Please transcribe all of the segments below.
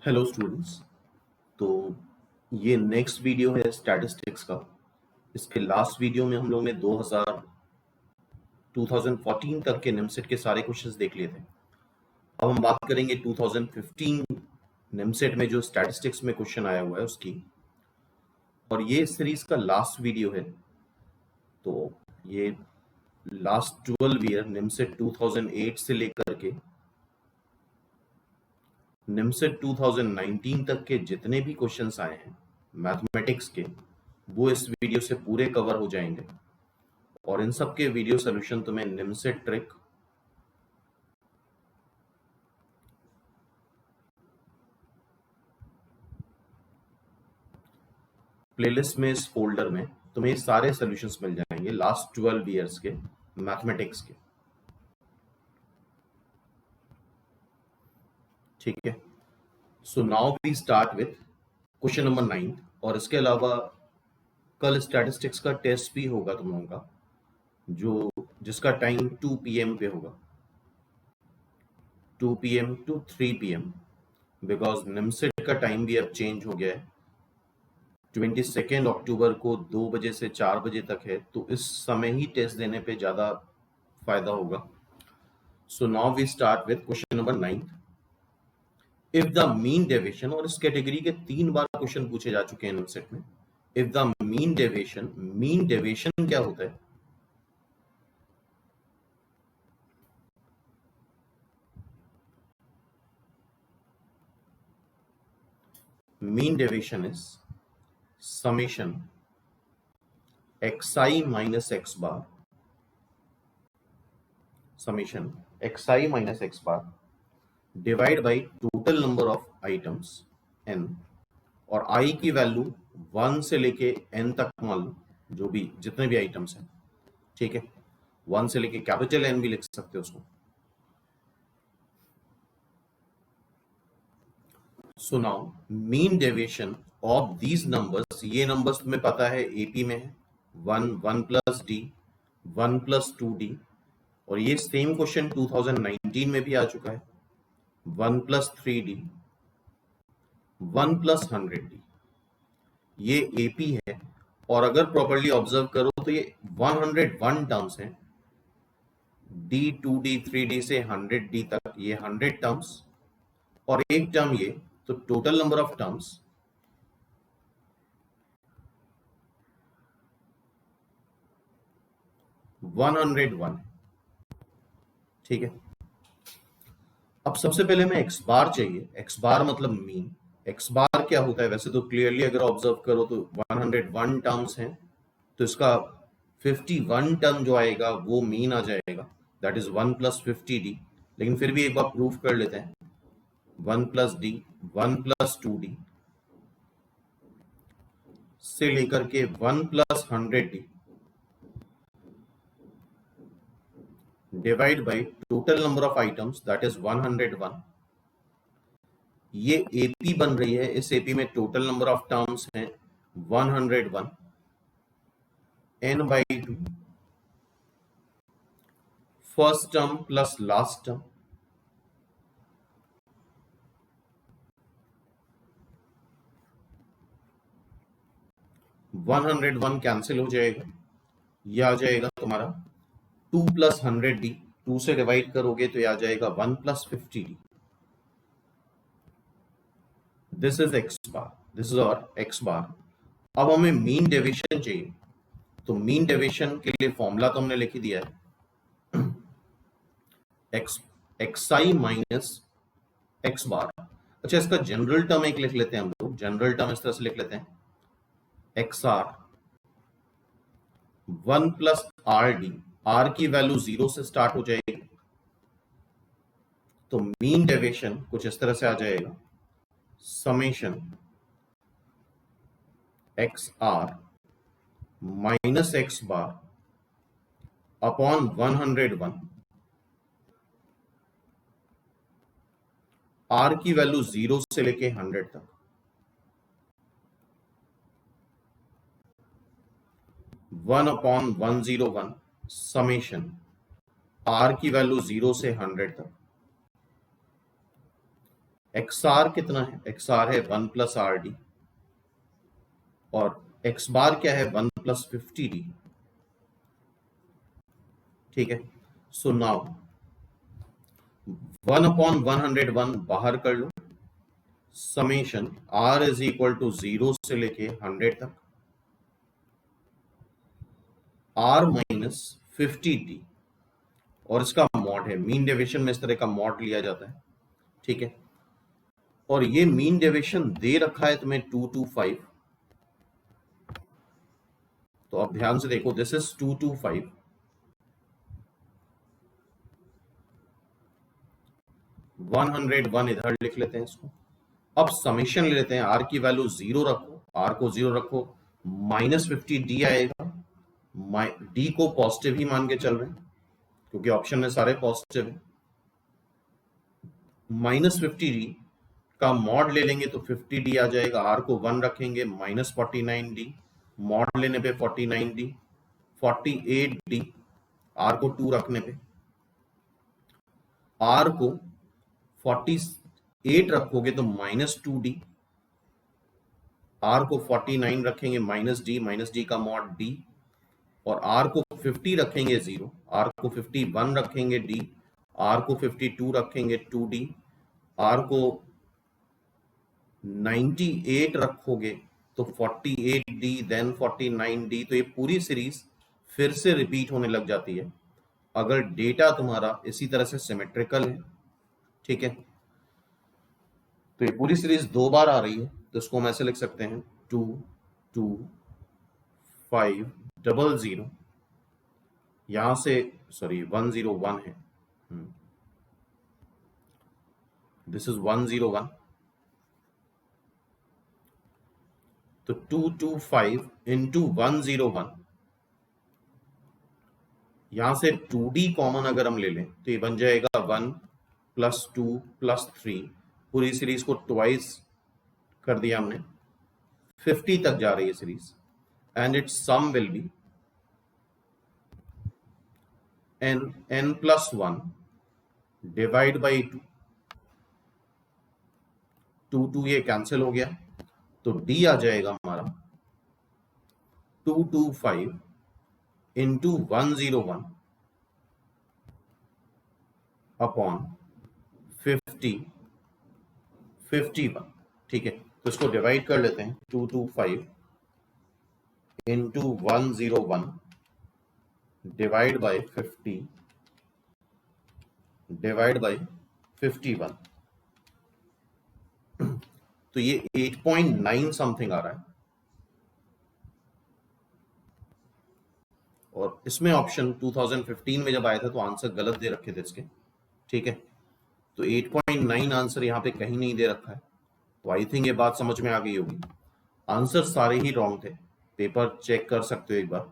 Hello students. तो ये next video है स्टैटिस्टिक्स का। इसके लास्ट वीडियो में हम लोग ने 2014 तक के निमसेट के सारे क्वेश्चंस देख लिए थे। अब हम बात करेंगे 2015 निमसेट में जो स्टैटिस्टिक्स में क्वेश्चन आया हुआ है उसकी। और ये सीरीज का लास्ट वीडियो है। तो ये लास्ट 12 ईयर निमसेट 2008 से लेकर के निमसेट 2019 तक के जितने भी क्वेश्चंस आए हैं मैथमेटिक्स के, वो इस वीडियो से पूरे कवर हो जाएंगे। और इन सब के वीडियो सोल्यूशन तुम्हें निमसेट ट्रिक, प्लेलिस्ट में इस फोल्डर में तुम्हें सारे सोल्यूशंस मिल जाएंगे लास्ट 12 ईयर्स के मैथमेटिक्स के। ठीक है। So now we start with question number 9। और इसके अलावा कल स्टैटिस्टिक्स का टेस्ट भी होगा तुम लोगों का, जो जिसका टाइम 2 PM पे होगा, 2 PM to 3 PM, because NIMCET का टाइम भी अब चेंज हो गया है। 22 अक्टूबर को 2 बजे से 4 बजे तक है, तो इस समय ही टेस्ट देने पे ज़्यादा फायदा होगा। So now we start with question number 9। If the mean deviation, और इस कैटेगरी के 3 बार क्वेश्चन पूछे जा चुके हैं निमसेट में। इफ द मीन डेविएशन क्या होता है? Mean deviation is summation xi minus x bar, summation xi minus x bar divide by total number of items n, और i की वैल्यू 1 से लेके n तक मान लो, जो भी जितने भी आइटम्स हैं। ठीक है, 1 से लेके कैपिटल N भी लिख सकते हो उसको। So now mean deviation of these numbers, ये नंबर्स तुम्हें पता है एपी में है 1 प्लस डी, 1 प्लस 2d, और ये सेम क्वेश्चन 2019 में भी आ चुका है 1 प्लस 3d, 1 प्लस 100d। ये एपी है। और अगर प्रॉपर्ली ऑब्जर्व करो तो ये 101 टर्म्स हैं, d 2d 3d से 100d तक ये 100 टर्म्स, और एक टर्म ये, तो टोटल नंबर ऑफ टर्म्स 101। ठीक है। अब सबसे पहले मैं एक्स बार चाहिए। एक्स बार मतलब मीन। एक्स बार क्या होता है? वैसे तो क्लियरली अगर ऑब्जर्व करो तो 101 टर्म्स हैं, तो इसका 51 टर्म जो आएगा वो मीन आ जाएगा, दैट इज 1 प्लस 50d। लेकिन फिर भी एक बार प्रूफ कर लेते हैं। 1 प्लस डी, 1 प्लस 2d से लेकर के 1 plus 100d divide by total number of items, that is 101। ये एपी बन रही है। इस एपी में टोटल नंबर ऑफ टर्म्स हैं 101, n by 2, first term plus last term, one 101 cancel हो जाएगा। यह आ जाएगा तुम्हारा 2 प्लस 100d, 2 से डिवाइड करोगे तो यह आ जाएगा 1 plus 50d। This is x bar, this is और एक्स बार। अब हमें मीन डेविएशन चाहिए, तो मीन डेविएशन के लिए फॉर्मूला तो हमने लिख ही दिया है, xi माइनस एक्स बार। अच्छा, इसका जनरल टर्म एक लिख लेते हैं हम लोग। जनरल टर्म इस तरह से लिख लेते हैं, x r 1 plus r d. R की वैल्यू 0 से स्टार्ट हो जाएगी, तो मीन डेविएशन कुछ इस तरह से आ जाएगा, summation x r minus x bar upon 101। R की वैल्यू 0 से लेके 100 तक, 1 अपॉन 101 समेशन आर की वैल्यू 0 से 100 तक, एक्स आर कितना है, एक्स आर है 1 प्लस आर डी, और एक्स बार क्या है 1 प्लस 50d। ठीक है, सो नाउ 1/101 बाहर कर लो, summation r is equal to 0 से लेके 100 तक r माइनस 50d, और इसका मॉड है, मीन डेविएशन में इस तरह का मॉड लिया जाता है। ठीक है, और ये मीन डेविएशन दे रखा है तुम्हें 225, तो अब ध्यान से देखो, दिस इज 225, 101 इधर लिख लेते हैं इसको। अब समेशन ले लेते हैं, r की वैल्यू 0 रखो, r को 0 रखो, माइनस 50d आएगा, d को पॉजिटिव ही मान के चल रहे हैं क्योंकि ऑप्शन में सारे पॉजिटिव हैं। माइनस 50d का मॉड ले लेंगे तो 50d आ जाएगा, r को 1 रखेंगे, माइनस 49d, मॉड लेने पे 49d, 48d, r को 2 रखने पे, r को 48 रखोगे तो माइनस 2d, r को 49 रखेंगे माइनस d का मॉड d, और r को 50 रखेंगे 0, r को 51 रखेंगे d, r को 52 रखेंगे 2d, r को 98 रखोगे तो 48d, देन 49d। तो ये पूरी सीरीज फिर से रिपीट होने लग जाती है अगर डेटा तुम्हारा इसी तरह से सिमेट्रिकल है। ठीक है, तो ये पूरी सीरीज 2 बार आ रही है, तो इसको हम ऐसे लिख सकते हैं 2 2 5 0 0, यहां से सॉरी 101 है, दिस इज 101, तो 225 इंटू 101, यहां से 2d कॉमन अगर हम ले लें तो ये बन जाएगा 1 प्लस 2 प्लस 3, पूरी सीरीज को ट्वाइस कर दिया हमने, 50 तक जा रही है series, and its sum will be n plus 1 divide by 2, 2 ये कैंसिल हो गया, तो d आ जाएगा हमारा 225 इंटू 101 अपॉन 51। ठीक है, तो इसको डिवाइड कर लेते हैं, 225 into 101 divide by 50 divide by 51, तो ये 8.9 समथिंग आ रहा है, और इसमें ऑप्शन 2015 में जब आया था तो आंसर गलत दे रखे थे इसके। ठीक है, तो 8.9 आंसर यहाँ पे कहीं नहीं दे रखा है, तो आई थिंक ये बात समझ में आ गई होगी। आंसर सारे ही रॉन्ग थे, पेपर चेक कर सकते हो एक बार,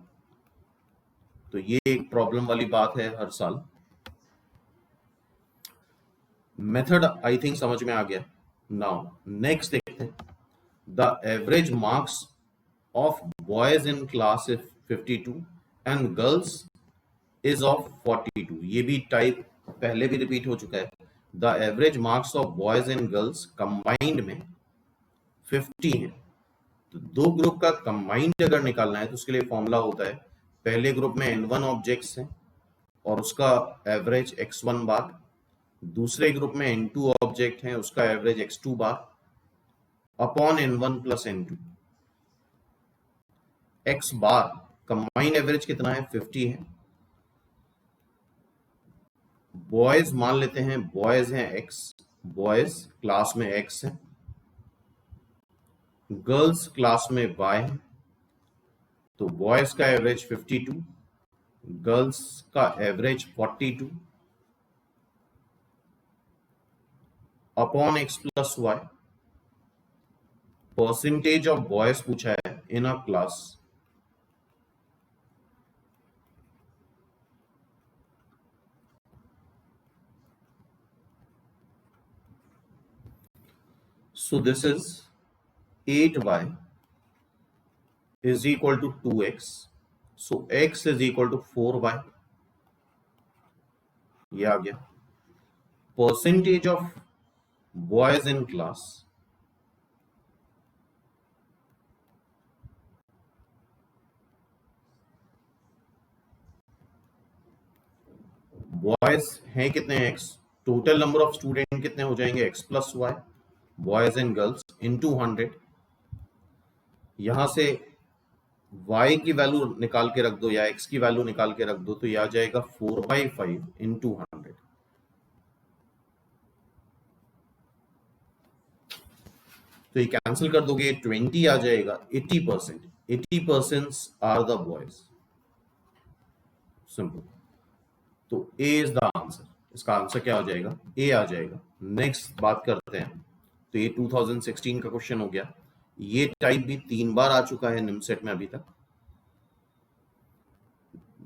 तो ये एक प्रॉब्लम वाली बात है हर साल। मेथड आई थिंक समझ में आ गया। नाउ नेक्स्ट देखते हैं, the average marks of boys in class is 52 and girls is of 42। ये भी टाइप पहले भी रिपीट हो चुका है। The average marks of boys and girls combined में 50 है, तो दो ग्रुप का कंबाइंड अगर निकालना है तो उसके लिए फॉर्मूला होता है, पहले ग्रुप में n1 ऑब्जेक्ट्स हैं और उसका एवरेज x1 बार, दूसरे ग्रुप में n2 ऑब्जेक्ट हैं उसका average x2 bar upon n1 plus n2। x बार कंबाइंड एवरेज कितना है, 50 है। बॉयज मान लेते हैं, बॉयज हैं x, बॉयज क्लास में x है, गर्ल्स क्लास में y है, तो बॉयज का एवरेज 52, गर्ल्स का average 42 upon x plus y, percentage of boys पूछा है in a class, so this is 8y is equal to 2x, so x is equal to 4y, ये आ गया। Percentage of boys in class, boys हैं कितने हैं x, total number of student कितने हो जाएंगे x plus y, boys and girls into 100। यहां से y की वैल्यू निकाल के रख दो या x की वैल्यू निकाल के रख दो, तो यह आ जाएगा 4/5 इंटू 100। तो ये कैंसिल कर दोगे, 20 आ जाएगा। 80% आर द बॉयज। सिंपल। तो ए इज द आंसर। इसका आंसर क्या हो जाएगा? ए आ जाएगा। नेक्स्ट बात करते हैं। तो ये 2016 का क्वेश्चन हो गया। ये टाइप भी 3 बार आ चुका है निमसेट में अभी तक।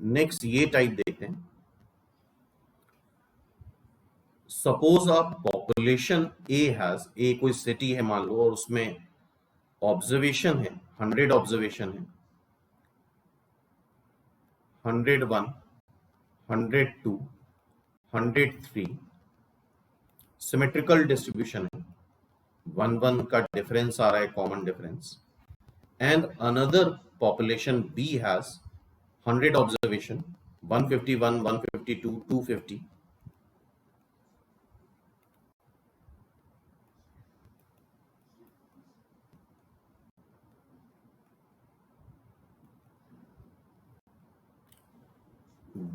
नेक्स्ट ये टाइप देखते हैं। Suppose a population A has, A कोई सिटी है मान लो, और उसमें ऑब्जर्वेशन है 100 ऑब्जर्वेशन है, 101, 102, 103, सिमेट्रिकल डिस्ट्रीब्यूशन है, 1 का डिफरेंस आ रहा है, common difference. And another population B has 100 observation, 151, 152, 250,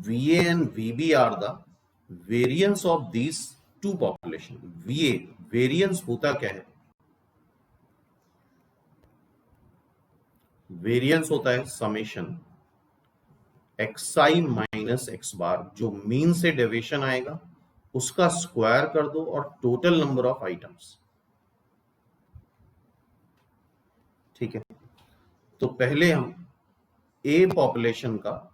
VA and VB are the variance of these two population। VA variance होता क्या है? वेरियंस होता है समेशन xi माइनस x बार, जो मीन से डेविएशन आएगा उसका स्क्वायर कर दो और टोटल नंबर ऑफ आइटम्स। ठीक है, तो पहले हम ए पॉपुलेशन का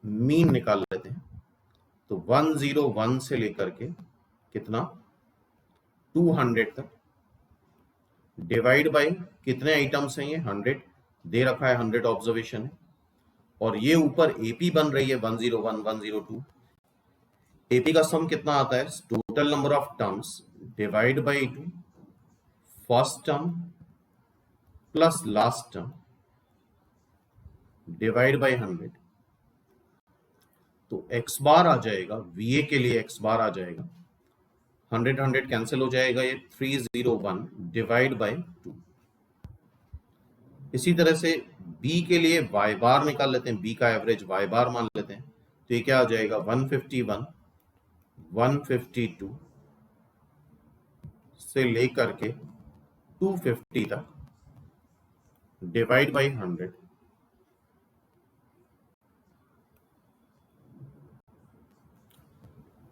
मीन निकाल लेते हैं। तो 101 से लेकर के कितना 200 तक डिवाइड बाय कितने आइटम्स हैं? ये 100 दे रखा है, 100 ऑब्जर्वेशन है। और ये ऊपर एपी बन रही है 101, 102। एपी का सम कितना आता है? Total number of terms divide by 2, first term plus last term divide by 100। तो x बार आ जाएगा, VA के लिए x बार आ जाएगा 100 100 कैंसिल हो जाएगा, ये 301 डिवाइड बाय 2। इसी तरह से B के लिए y बार निकाल लेते हैं, B का एवरेज y बार मान लेते हैं। तो ये क्या आ जाएगा? 151, 152 से लेकर के 250 तक डिवाइड बाय 100।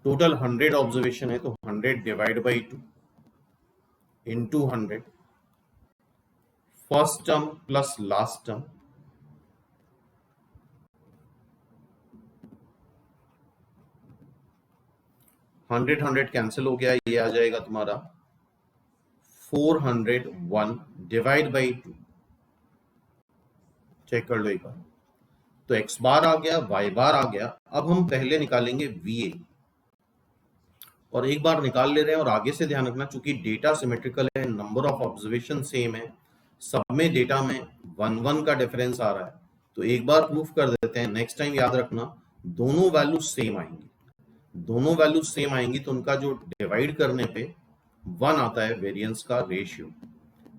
टोटल 100 ऑब्जर्वेशन है, तो 100 divide by 2 into 100, first term plus last term hundred cancel हो गया, ये आ जाएगा तुम्हारा 401 डिवाइड बाई 2। चेक कर लो एक बार। तो x बार आ गया, y बार आ गया। अब हम पहले निकालेंगे VA, और एक बार निकाल ले रहे हैं। और आगे से ध्यान रखना, चूंकि डेटा सिमेट्रिकल है, नंबर ऑफ ऑब्जर्वेशन सेम है, सब में डेटा में 1 का डिफरेंस आ रहा है, तो एक बार प्रूफ कर देते हैं। नेक्स्ट टाइम याद रखना, दोनों वैल्यू सेम आएंगी। दोनों वैल्यू सेम आएंगी तो उनका जो डिवाइड करने पे 1 आता है वेरिएंस का रेशियो।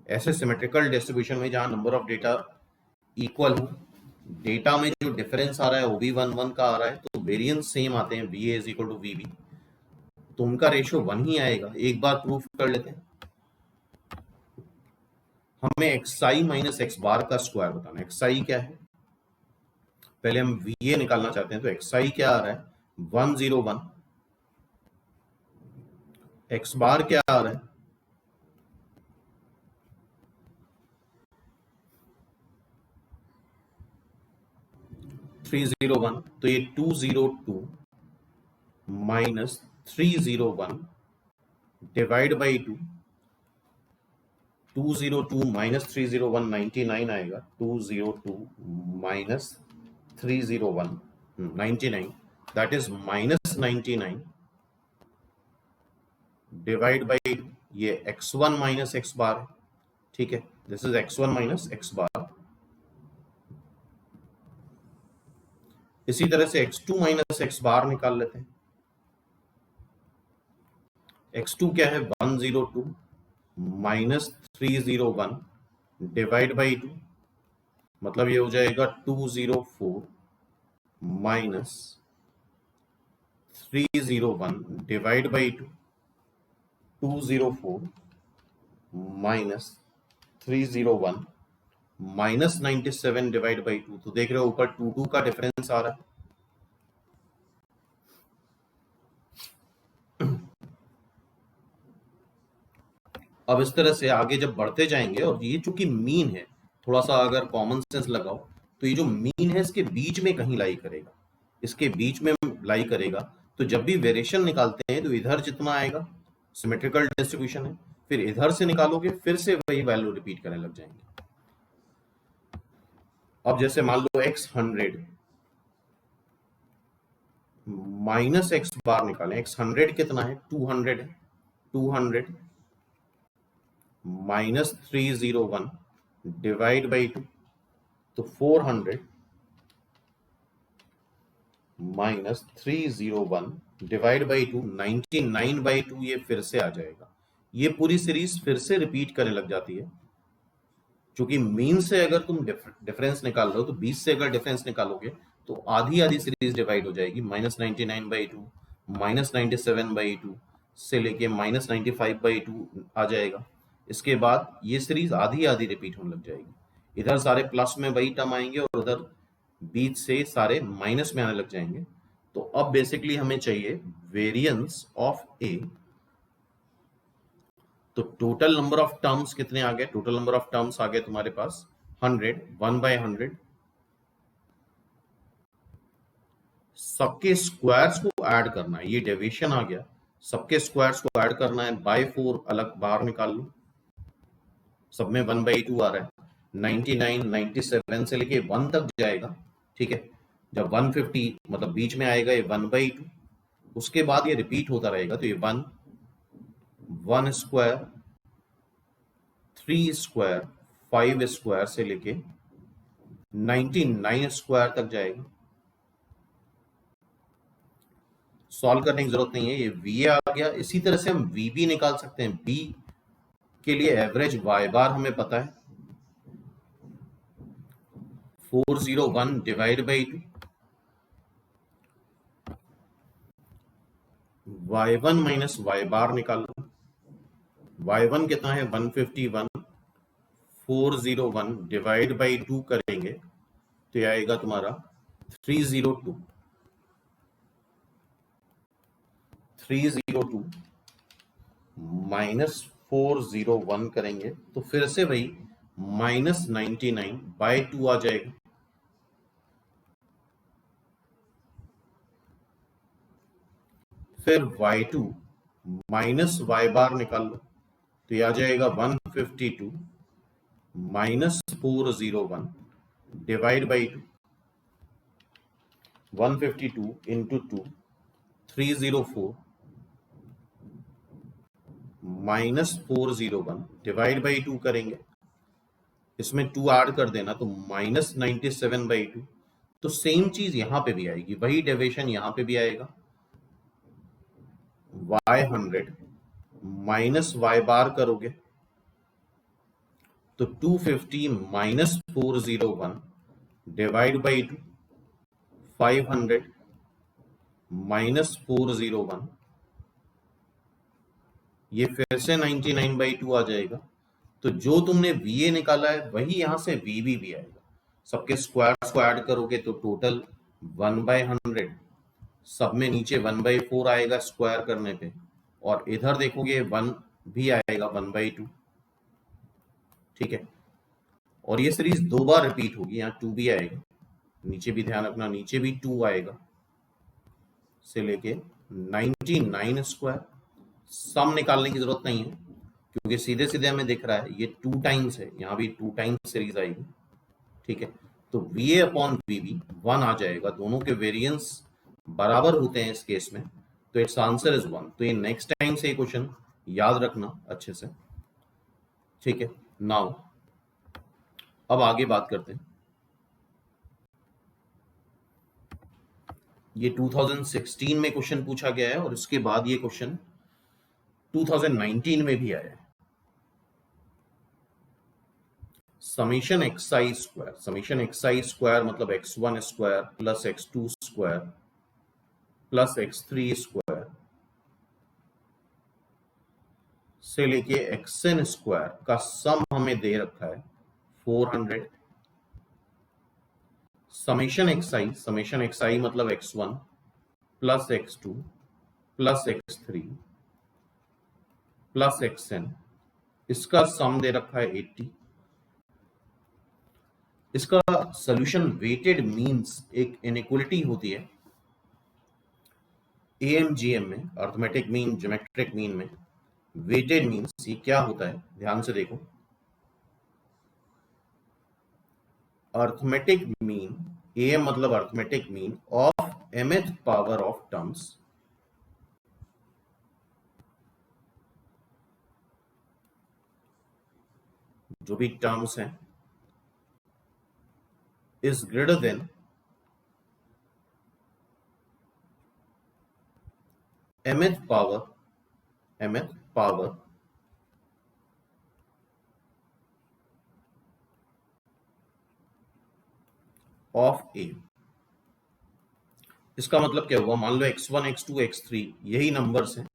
ऐसे सिमेट्रिकल डिस्ट्रीब्यूशन में जहां नंबर ऑफ डेटा इक्वल हो, डेटा में जो डिफरेंस आ रहा है वो भी 1 का आ रहा है, तो वेरिएंस सेम आते हैं, VA is equal to VB, तो उनका रेशियो 1 ही आएगा। एक बार प्रूफ कर लेते हैं। हमें xi माइनस x बार का स्क्वायर बताना है। xi क्या है? पहले हम VA निकालना चाहते हैं, तो xi क्या आ रहा है? 101। x बार क्या आ रहा है? 301। तो ये 202 माइनस 301 डिवाइड बाई 2। 202 माइनस 301 99 आएगा। 202 minus 301 99, that is minus 99 divide by ये x1 माइनस एक्स बार है, ठीक है, this is x1 minus x bar. इसी तरह से x2 माइनस एक्स बार निकाल लेते हैं। x2 क्या है, 102 माइनस 301 डिवाइड बाई 2, मतलब ये हो जाएगा 204 minus 301 divide by 2, 204 minus 301 minus 97 divide by 2। तो देख रहे हो ऊपर 2 का डिफरेंस आ रहा है। अब इस तरह से आगे जब बढ़ते जाएंगे, और ये चूंकि मीन है, थोड़ा सा अगर कॉमन सेंस लगाओ तो ये जो मीन है इसके बीच में कहीं लाई करेगा, इसके बीच में लाई करेगा। तो जब भी वेरिएशन निकालते हैं तो इधर जितना आएगा सिमेट्रिकल डिस्ट्रीब्यूशन है, फिर इधर से निकालोगे फिर से वही वैल्यू रिपीट करने लग जाएंगे। अब जैसे मान लो x100 माइनस एक्स बार निकालें, x100 कितना है, 200 है, 200 माइनस 301 डिवाइड बाई 2, तो 400 माइनस 301 डिवाइड बाई 2, 99 बाई 2 ये फिर से आ जाएगा। ये पूरी सीरीज फिर से रिपीट करने लग जाती है, क्योंकि मीन से अगर तुम डिफरेंस निकाल रहे हो तो 20 से अगर डिफरेंस निकालोगे तो आधी आधी सीरीज डिवाइड हो जाएगी। माइनस 99 बाई 2, माइनस 97 बाई 2 से लेके माइनस 95 बाई 2 आ जाएगा। इसके बाद ये सीरीज आधी आधी रिपीट होने लग जाएगी। इधर सारे प्लस में वही टर्म आएंगे और उधर बीच से सारे माइनस में आने लग जाएंगे। तो अब बेसिकली हमें चाहिए वेरिएंस ऑफ ए। तो टोटल नंबर ऑफ टर्म्स कितने आ गए, टोटल नंबर ऑफ टर्म्स आ गए तुम्हारे पास 100, 1/100। सबके स्क्वायर्स को ऐड करना है, ये डेविएशन आ गया, सबके स्क्वायर्स को ऐड करना है, बाय 4 अलग बाहर निकाल लो, सब में 1/2 आ रहा है। 99, 97 से लेके 1 तक जाएगा, ठीक है। जब 150 मतलब बीच में आएगा ये 1/2, उसके बाद ये रिपीट होता रहेगा, तो ये 1, 1 स्क्वायर, 3 स्क्वायर, 5 स्क्वायर से लेके 99 स्क्वायर तक जाएगा। सॉल्व करने की जरूरत नहीं है, ये VA आ गया। इसी तरह से हम VB निकाल सकते हैं। B के लिए एवरेज y बार हमें पता है 401 divide by 2, y1 minus y बार निकालो, y1 कितना है 151, 401 डिवाइड बाई 2 करेंगे तो ये आएगा तुम्हारा 302, 302 माइनस 401 करेंगे तो फिर से वही माइनस 99 बाई 2 आ जाएगा। फिर y2 माइनस y बार निकाल लो तो ये आ जाएगा 152 minus 401 divide by 2, 152 into 2, 304 minus 401 divide by 2 करेंगे, इसमें 2 ऐड कर देना तो माइनस 97 बाई 2। तो सेम चीज यहां पे भी आएगी, वही डेविएशन यहां पे भी आएगा। y100 माइनस y बार करोगे तो 250 माइनस 401 डिवाइड बाई 2, 500 माइनस 401, ये फिर से 99 बाई 2 आ जाएगा। तो जो तुमने VA निकाला है वही यहां से VB भी आएगा। सबके स्क्वायर्स को ऐड करोगे तो टोटल 1/100, सब में नीचे 1/4 आएगा स्क्वायर करने पे, और इधर देखोगे 1 भी आएगा 1/2, ठीक है। और ये सीरीज 2 बार रिपीट होगी, यहाँ 2 भी आएगा, नीचे भी ध्यान रखना, नीचे भी 2 आएगा से लेके 99 स्क्वायर। सम निकालने की जरूरत नहीं है क्योंकि सीधे सीधे हमें दिख रहा है ये 2 टाइम्स है, यहाँ भी 2 टाइम्स सीरीज आएगी, ठीक है। तो VA अपॉन VB 1 आ जाएगा, दोनों के वेरिएंस बराबर होते हैं इस केस में, तो इट्स आंसर इज 1। तो ये नेक्स्ट टाइम से क्वेश्चन याद रखना अच्छे से, ठीक है। नाउ अब आगे बात करते हैं। ये 2016 में क्वेश्चन पूछा गया है और इसके बाद ये क्वेश्चन 2019 में भी आया है। Summation XI square, summation XI square मतलब x1 square plus x2 square plus x3 square से लेके xn स्क्वायर का सम हमें दे रखा है 400। समीशन एक्सआई मतलब x1 plus x2 plus x3 plus xn, इसका सम दे रखा है 80। इसका सॉल्यूशन वेटेड मीन्स एक इनइक्वालिटी होती है एएमजीएम में, अर्थमेटिक मीन ज्योमेट्रिक मीन में। वेटेड मीन्स ये क्या होता है, ध्यान से देखो। अर्थमेटिक मीन, एएम मतलब arithmetic mean of mth power of terms जो भी टर्म्स हैं is greater than mth power of a। इसका मतलब क्या हुआ, मान लो x1 x2 x3 यही नंबर्स हैं,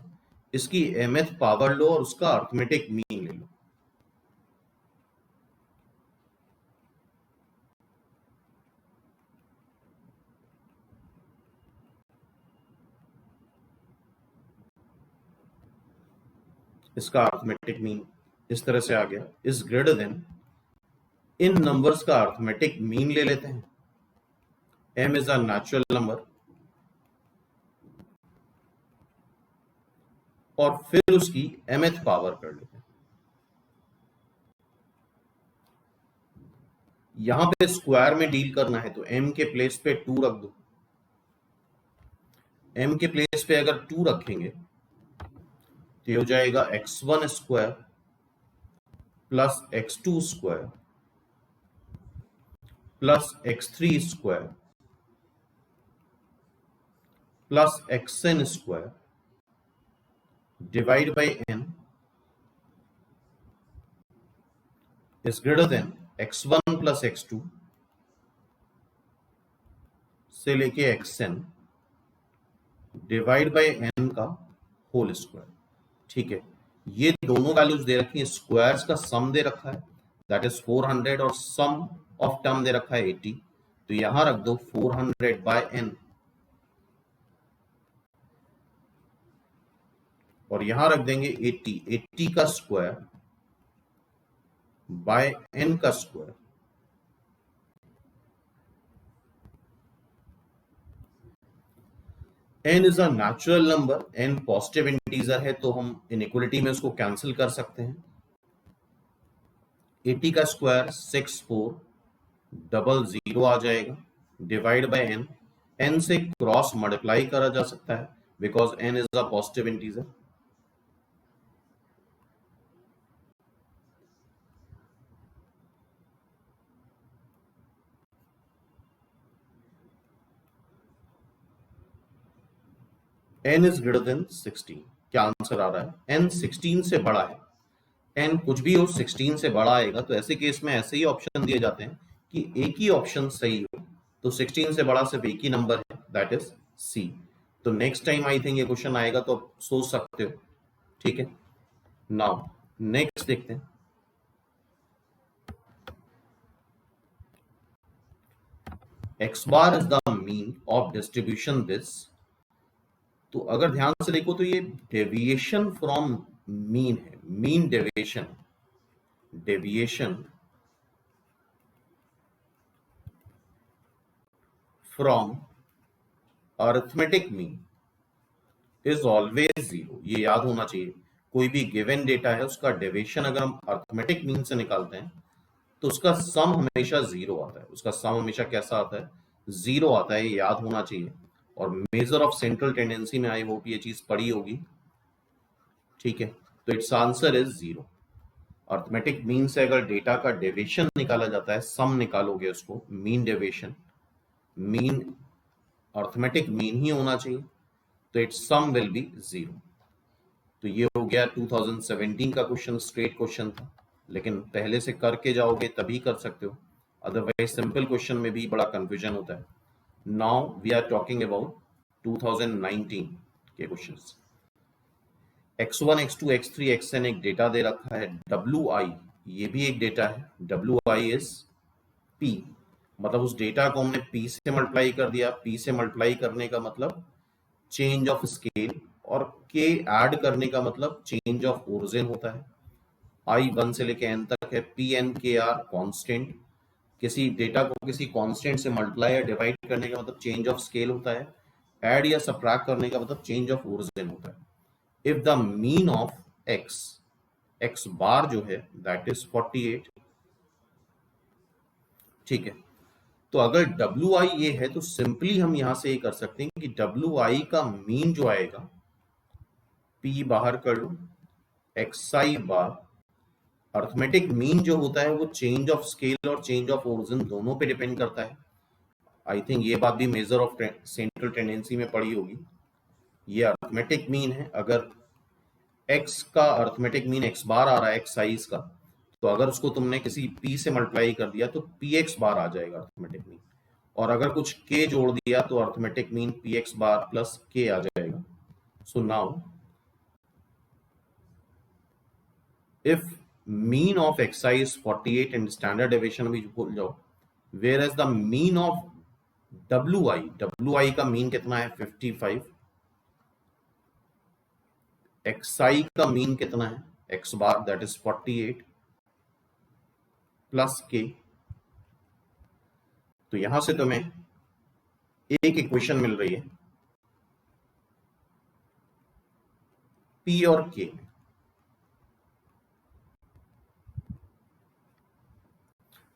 इसकी mth पावर लो और उसका अर्थमेटिक मीन ले लो। इसका अर्थमेटिक मीन इस तरह से आ गया, is greater than, in numbers का अर्थमेटिक मीन ले लेते हैं। m is a natural number और फिर उसकी mth पावर कर लेते हैं। यहां पे स्क्वायर में डील करना है तो m के प्लेस पे 2 रख दो। m के प्लेस पे अगर 2 रखेंगे तो हो जाएगा x1 square plus x2 square plus x3 square plus xn square divide by n is greater than x1 plus x2 से लेके xn डिवाइड बाय n का होल स्क्वायर। ठीक है, ये दोनों वैल्यूज दे रखी है, स्क्वायर्स का सम दे रखा है दैट इज 400 और सम ऑफ टर्म दे रखा है 80, तो यहां रख दो 400 बाय n और यहां रख देंगे 80 का स्क्वायर बाय n का square. n is a natural number, n positive integer है तो हम इनइक्वालिटी में उसको कैंसिल कर सकते हैं। 80 का स्क्वायर 6400 आ जाएगा डिवाइड बाय n, n से क्रॉस मल्टीप्लाई करा जा सकता है because n is a positive integer. n is greater than 16, क्या आंसर आ रहा है, n 16 से बड़ा है, n कुछ भी हो 16 से बड़ा आएगा, तो ऐसे केस में ऐसे ही ऑप्शन दिए जाते हैं कि एक ही ऑप्शन सही हो, तो 16 से बड़ा सिर्फ एक ही नंबर है दैट इज C। तो नेक्स्ट टाइम आई थिंक ये क्वेश्चन आएगा तो आप सोच सकते हो, ठीक है। नाउ नेक्स्ट देखते हैं। x bar is the mean of distribution this, तो अगर ध्यान से देखो तो ये डेविएशन फ्रॉम मीन है, mean deviation, deviation from arithmetic mean is always 0, ये याद होना चाहिए। कोई भी गिवन डेटा है उसका डेविएशन अगर हम अरिथमेटिक मीन से निकालते हैं तो उसका सम हमेशा 0 आता है, उसका सम हमेशा कैसा आता है, 0 आता है, ये याद होना चाहिए। और मेजर ऑफ सेंट्रल टेंडेंसी में आई होप ये चीज पढ़ी होगी, ठीक है। तो it's answer is 0। Arithmetic mean से अगर डेटा का डेविएशन निकाला जाता है, सम निकालोगे उसको, mean deviation, mean arithmetic mean he होना चाहिए, तो इट्स सम विल बी 0। तो ये हो गया 2017 का क्वेश्चन, स्ट्रेट क्वेश्चन था, लेकिन पहले से करके जाओगे तभी कर सकते हो, अदरवाइज सिंपल क्वेश्चन में भी बड़ा कंफ्यूजन होता है। Now we are talking about 2019 के questions. x1 x2 x3 xn एक डेटा दे रखा है, wi ये भी एक डेटा है, wi इज p, मतलब उस डेटा को हमने p से मल्टीप्लाई कर दिया। p से मल्टीप्लाई करने का मतलब चेंज ऑफ स्केल, और k ऐड करने का मतलब चेंज ऑफ ओरिजिन होता है। i 1 से लेके n तक है, p n k r constant, किसी डेटा को किसी कांस्टेंट से मल्टीप्लाई या डिवाइड करने का मतलब चेंज ऑफ स्केल होता है, ऐड या सबट्रैक्ट करने का मतलब चेंज ऑफ ओरिजिन होता है। If the mean of x बार जो है दैट इज 48, ठीक है। तो अगर wi ये है तो सिंपली हम यहां से ये कर सकते हैं कि wi का मीन जो आएगा, p बाहर कर लो, xi बार, अर्थमेटिक मीन जो होता है वो चेंज ऑफ स्केल और चेंज ऑफ ओरिजिन दोनों पे डिपेंड करता है। आई थिंक ये बात भी मेजर ऑफ सेंट्रल टेंडेंसी में पढ़ी होगी। ये अर्थमेटिक मीन है, अगर x का अर्थमेटिक मीन x बार आ रहा है x साइज का, तो अगर उसको तुमने किसी p से मल्टीप्लाई कर दिया तो px बार आ जाएगा अर्थमेटिक मीन, और अगर कुछ k जोड़ दिया तो arithmetic mean px bar plus k आ जाएगा। So now if mean of xi is 48 and standard deviation भी भूल जाओ, where as the mean of wi का मीन कितना है 55, xi का मीन कितना है x bar that is 48 plus k। तो यहां से तुम्हें एक इक्वेशन मिल रही है p और k।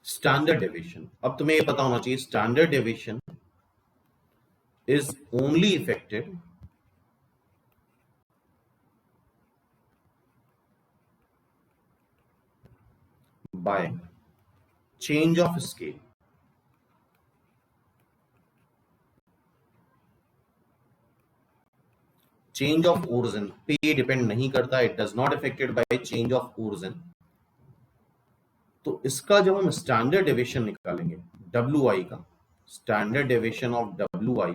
स्टैंडर्ड डेविएशन, अब तुम्हें ये पता होना चाहिए standard deviation is only affected by change of scale. Change of origin पे डिपेंड नहीं करता, it does not affected by change of origin. तो इसका जब हम स्टैंडर्ड डेविएशन निकालेंगे wi का, standard deviation of wi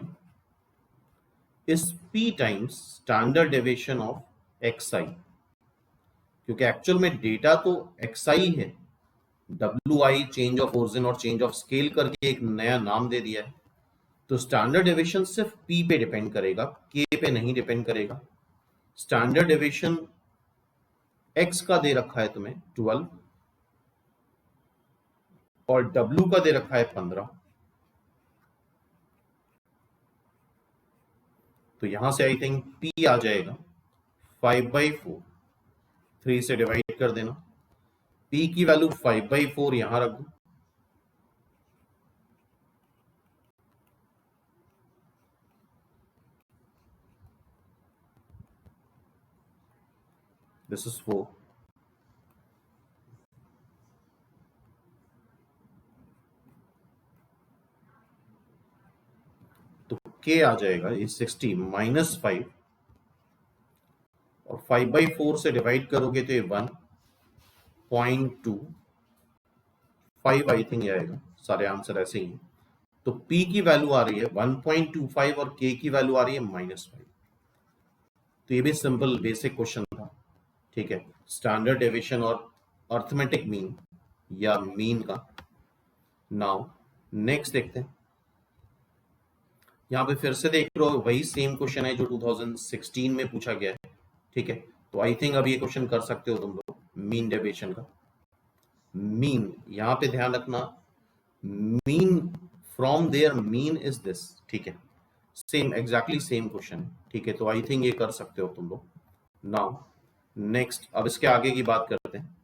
is p times standard deviation of xi, क्योंकि एक्चुअल में डेटा तो xi है, wi चेंज ऑफ ओरिजिन और चेंज ऑफ स्केल करके एक नया नाम दे दिया है। तो स्टैंडर्ड डेविएशन सिर्फ p पे डिपेंड करेगा, k पे नहीं डिपेंड करेगा। स्टैंडर्ड डेविएशन x का दे रखा है तुम्हें 12 और w का दे रखा है 15। तो यहां से आई थिंक p आ जाएगा 5/4, 3 से डिवाइड कर देना, p की वैल्यू 5/4 यहां रख दो, दिस इज 4। तो k आ जाएगा ये 60 माइनस 5, और 5/4 से डिवाइड करोगे तो ये 1.25 आई थिंक आएगा, सारे आंसर ऐसे ही हैं। तो p की वैल्यू आ रही है 1.25 और k की वैल्यू आ रही है -5। तो ये भी सिंपल बेसिक क्वेश्चन था, ठीक है, स्टैंडर्ड डेविएशन और अर्थमेटिक मीन या मीन का। नाउ नेक्स्ट देखते हैं, यहां पे फिर से देख लो वही सेम क्वेश्चन है जो 2016 में पूछा गया है, ठीक है। तो आई थिंक अब ये क्वेश्चन कर सकते हो तुम लोग, मीन डेविएशन का। मीन यहां पे ध्यान रखना, mean from there mean is this, ठीक है, सेम एग्जैक्टली सेम क्वेश्चन, ठीक है। तो आई थिंक ये कर सकते हो तुम लोग। नाउ नेक्स्ट, अब इसके आगे की बात करते हैं।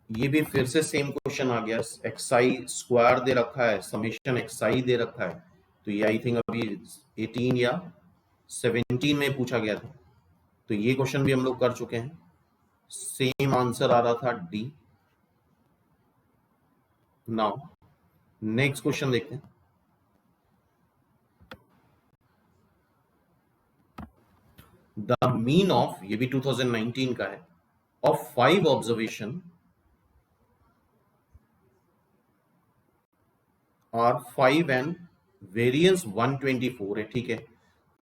ये भी फिर से सेम क्वेश्चन आ गया, एक्साई स्क्वायर दे रखा है, समेशन एक्साई दे रखा है। तो ये आई थिंक अभी 18 या 17 में पूछा गया था, तो ये क्वेश्चन भी हम लोग कर चुके हैं। सेम आंसर आ रहा था डी। नाउ नेक्स्ट क्वेश्चन देखते हैं। द मीन ऑफ, ये भी 2019 का है, ऑफ 5 ऑब्जर्वेशन और 5 एंड वेरिएंस 124 है, ठीक है।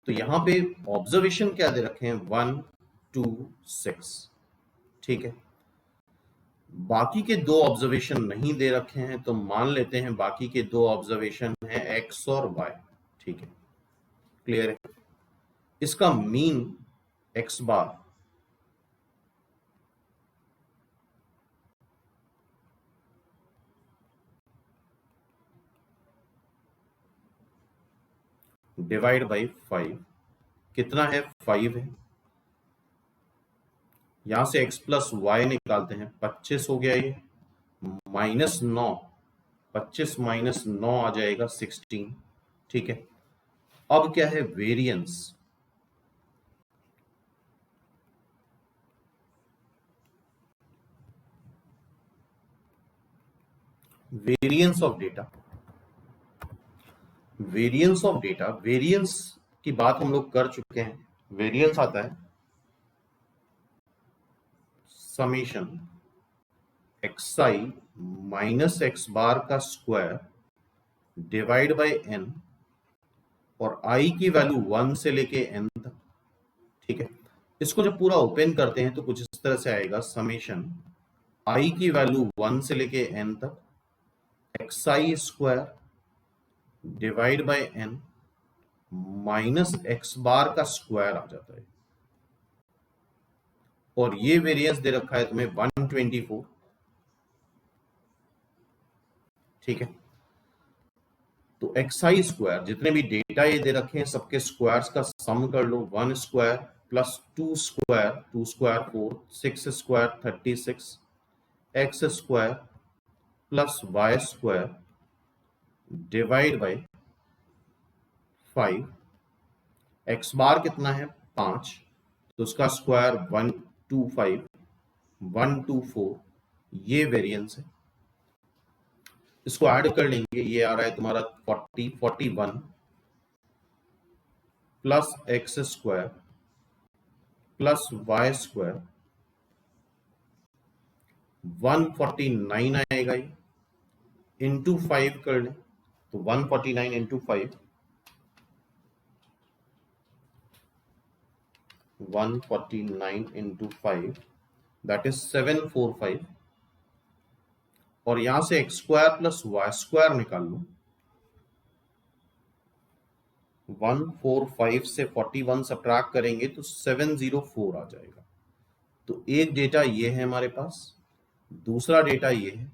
तो यहां पे ऑब्जर्वेशन क्या दे रखे हैं, 1 2 6, ठीक है। बाकी के 2 ऑब्जर्वेशन नहीं दे रखे हैं, तो मान लेते हैं बाकी के 2 ऑब्जर्वेशन है x और y, ठीक है, क्लियर है। इसका mean x bar divide by 5 कितना है, 5 है। यहां से x प्लस वाई निकालते हैं, 25 हो गया ये, -9, 25 माइनस 9 आ जाएगा 16, ठीक है। अब क्या है, variance. Variance of data, variance of data, variance की बात हम लोग कर चुके हैं। वेरिएंस आता है समेशन xi माइनस x बार का स्क्वायर डिवाइड बाय n, और i की वैल्यू 1 से लेके n तक, ठीक है। इसको जब पूरा ओपन करते हैं तो कुछ इस तरह से आएगा, समेशन i की वैल्यू 1 से लेके n तक xi square divide by n minus x बार का स्क्वायर आ जाता है। और ये वेरिएंस दे रखा है तुम्हें 124, ठीक है। तो xi स्क्वायर, जितने भी डेटा ये दे रखे हैं सबके स्क्वायर्स का सम कर लो, 1 square plus 2 square, 2 square 4, 6 square 36, x square plus y square divide by 5, x बार कितना है 5, तो उसका स्क्वायर 125, 124, ये वेरिएंस है। इसको ऐड कर लेंगे, ये आ रहा है तुम्हारा 40, 41 plus x square plus y square 149 आएगा ये, इंटू 5 कर लें तो 149 इंटू 5, 149 इंटू 5 दैट इज 745, और यहां से x square plus y square निकाल लो, 145 से 41 सब्ट्रैक्ट करेंगे तो 704 आ जाएगा। तो एक डेटा ये है हमारे पास, दूसरा डेटा ये है।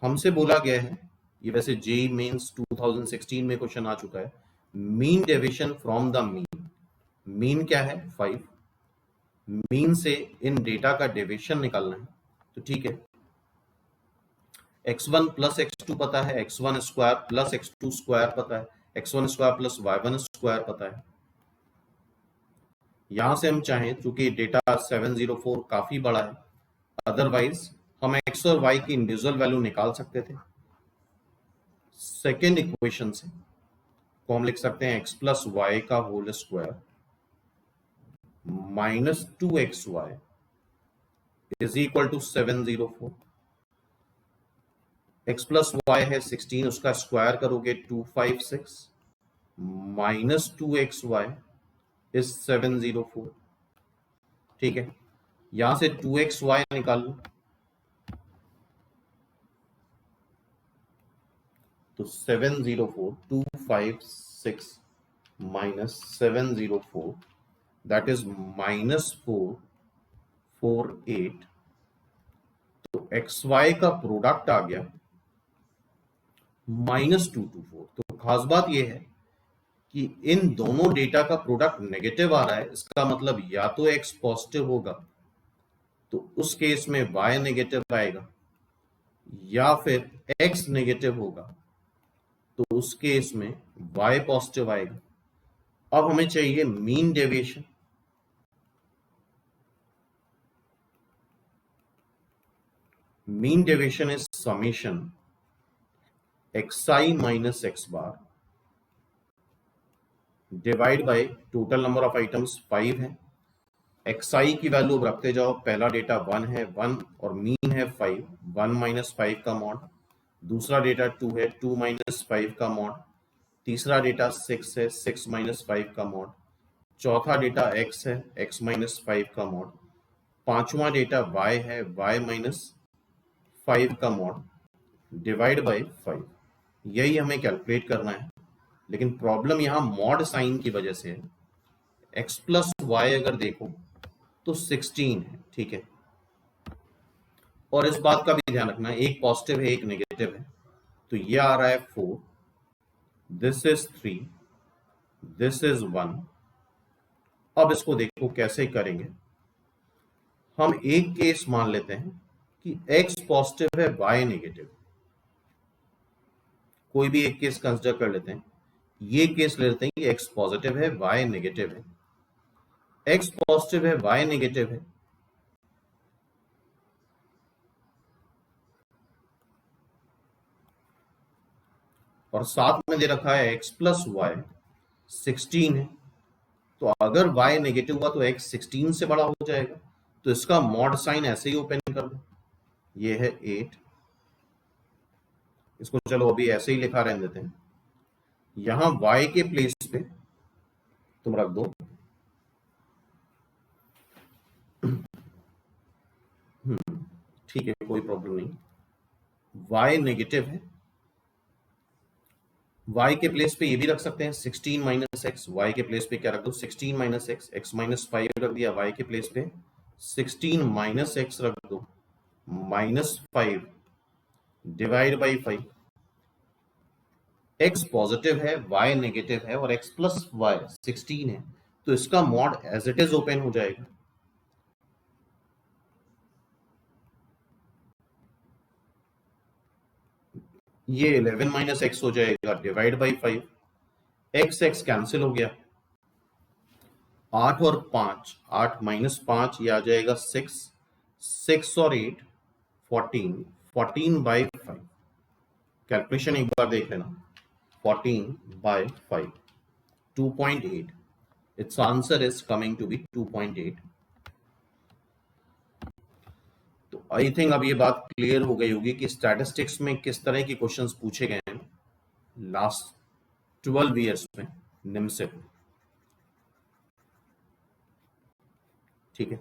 हमसे बोला गया है, ये वैसे जेई मेंस 2016 में क्वेश्चन आ चुका है, mean deviation from the mean. Mean क्या है 5, मीन से इन डेटा का डेविएशन निकालना है। तो ठीक है, x1 प्लस x2 पता है, x1 square plus x2 square पता है, x1 square plus y1 square पता है। यहां से हम चाहें, चूंकि डेटा 704 काफी बड़ा है, अदरवाइज हम x और y की इंडिविजुअल वैल्यू निकाल सकते थे। सेकेंड इक्वेशन से को हम लिख सकते हैं x प्लस वाई का whole square minus 2xy is equal to 704। x plus y है 16, उसका स्क्वायर करोगे 256 माइनस 2xy इज 704, ठीक है। यहां से 2xy निकाल लो, तो 704, 256 माइनस 704 दैट इज -448। तो xy का प्रोडक्ट आ गया -224। तो खास बात यह है कि इन दोनों डेटा का प्रोडक्ट नेगेटिव आ रहा है, इसका मतलब या तो x पॉजिटिव होगा तो उस केस में y नेगेटिव आएगा, या फिर x नेगेटिव होगा तो उस केस में y पॉजिटिव आएगा। अब हमें चाहिए mean deviation. Mean deviation is summation xi minus x bar divide by total number of items 5 है। xi की वैल्यू रखते जाओ, पहला डेटा 1 है 1 और मीन है 5, 1 माइनस 5 का मॉड। दूसरा डेटा 2 है 2 माइनस 5 का मॉड। तीसरा डेटा 6 है 6 माइनस 5 का मॉड। चौथा डेटा x है x माइनस 5 का मॉड। पांचवा डेटा y है y माइनस 5 का मॉड डिवाइड बाय 5। यही हमें कैलकुलेट करना है, लेकिन प्रॉब्लम यहाँ मॉड साइन की वजह से है। x प्लस वाई अगर देखो तो 16 है, ठीक है। और इस बात का भी ध्यान रखना है, एक पॉजिटिव है एक नेगेटिव है, तो ये आ रहा है 4, दिस इज 3, दिस इज 1। अब इसको देखो कैसे करेंगे। हम एक केस मान लेते हैं कि x पॉजिटिव है y नेगेटिव। कोई भी एक केस कंसिडर कर लेते हैं। ये केस ले लेते हैं कि x पॉजिटिव है y नेगेटिव है। x पॉजिटिव है y नेगेटिव है, और साथ में दे रखा है x प्लस वाई 16 है। तो अगर y नेगेटिव हुआ तो x 16 से बड़ा हो जाएगा, तो इसका मॉड साइन ऐसे ही ओपन कर दो। ये है 8, इसको चलो अभी ऐसे ही लिखा रहने देते हैं। यहां y के प्लेस पे तुम रख दो ठीक है, कोई प्रॉब्लम नहीं। y नेगेटिव है, y के प्लेस पे ये भी रख सकते हैं 16 माइनस एक्स। वाई के प्लेस पे क्या रख दो 16 माइनस एक्स, एक्स माइनस 5 रख दिया। y के प्लेस पे 16 माइनस एक्स रख दो, minus 5 divide by 5। x positive है y नेगेटिव है और x प्लस वाई 16 है, तो इसका mod as it is open हो जाएगा। ये 11 माइनस एक्स हो जाएगा divide by 5। X x cancel हो गया, 8 और 5, 8 माइनस 5 ये आ जाएगा 6, 6 और 8 14, 14 बाई 5। कैलकुलेशन एक बार देख लेना, 14 by 5 2.8। Its answer is coming to be 2.8। तो आई थिंक अब ये बात क्लियर हो गई होगी कि स्टैटिस्टिक्स में किस तरह के क्वेश्चंस पूछे गए हैं लास्ट 12 ईयर्स में निम्स से, ठीक है।